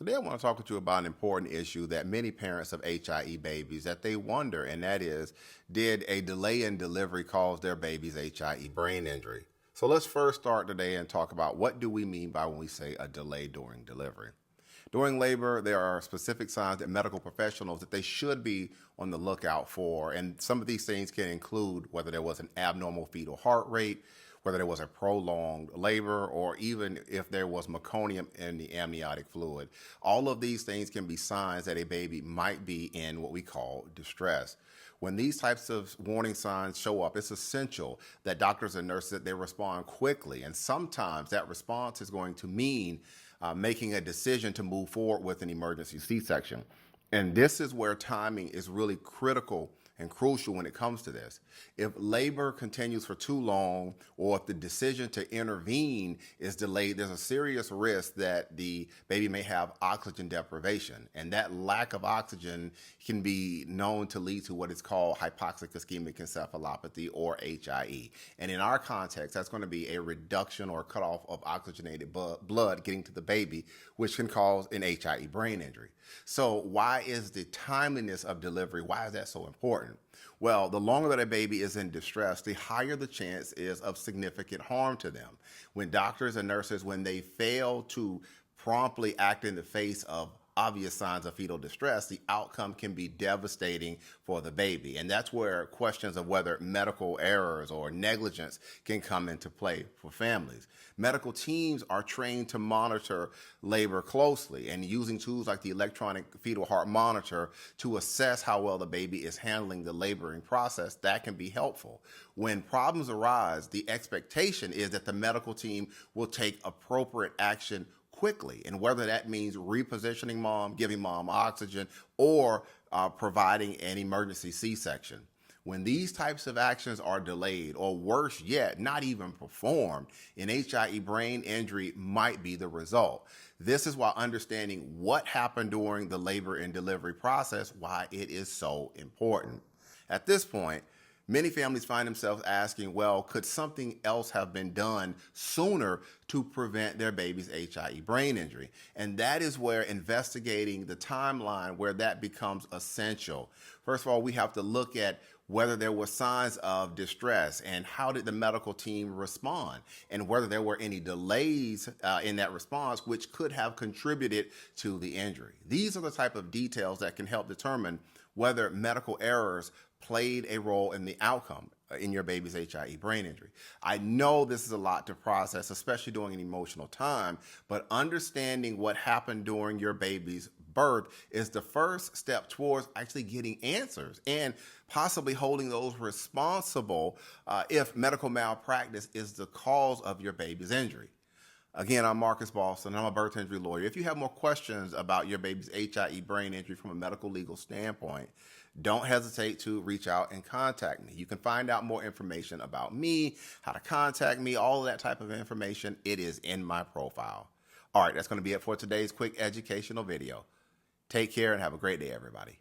Today I want to talk with you about an important issue that many parents of HIE babies that they wonder, and that is, did a delay in delivery cause their baby's HIE brain injury? So let's first start today and talk about what do we mean by when we say a delay during delivery. During labor, there are specific signs that medical professionals that they should be on the lookout for, and some of these things can include whether there was an abnormal fetal heart rate, whether there was a prolonged labor, or even if there was meconium in the amniotic fluid. All of these things can be signs that a baby might be in what we call distress. When these types of warning signs show up, it's essential that doctors and nurses that they respond quickly, and sometimes that response is going to mean making a decision to move forward with an emergency C-section. And this is where timing is really critical and crucial when it comes to this. If labor continues for too long, or if the decision to intervene is delayed, there's a serious risk that the baby may have oxygen deprivation. And that lack of oxygen can be known to lead to what is called Hypoxic-Ischemic Encephalopathy, or HIE. And in our context, that's going to be a reduction or cutoff of oxygenated blood getting to the baby, which can cause an HIE brain injury. So why is the timeliness of delivery, why is that so important? Well, the longer that a baby is in distress, the higher the chance is of significant harm to them. When doctors and nurses, when they fail to promptly act in the face of obvious signs of fetal distress, the outcome can be devastating for the baby. And that's where questions of whether medical errors or negligence can come into play for families. Medical teams are trained to monitor labor closely and using tools like the electronic fetal heart monitor to assess how well the baby is handling the laboring process. That can be helpful. When problems arise, the expectation is that the medical team will take appropriate action quickly, and whether that means repositioning mom, giving mom oxygen, or providing an emergency C-section. When these types of actions are delayed, or worse yet, not even performed, an HIE brain injury might be the result. This is why understanding what happened during the labor and delivery process, why it is so important. At this point, many families find themselves asking, well, could something else have been done sooner to prevent their baby's HIE brain injury? And that is where investigating the timeline, where that becomes essential. First of all, we have to look at whether there were signs of distress and how did the medical team respond, and whether there were any delays in that response which could have contributed to the injury. These are the type of details that can help determine whether medical errors played a role in the outcome in your baby's HIE brain injury. I know this is a lot to process, especially during an emotional time, but understanding what happened during your baby's birth is the first step towards actually getting answers and possibly holding those responsible if medical malpractice is the cause of your baby's injury. Again, I'm Marcus Boston. I'm a birth injury lawyer. If you have more questions about your baby's HIE brain injury from a medical legal standpoint, don't hesitate to reach out and contact me. You can find out more information about me, how to contact me, all of that type of information. It is in my profile. All right, that's going to be it for today's quick educational video. Take care and have a great day, everybody.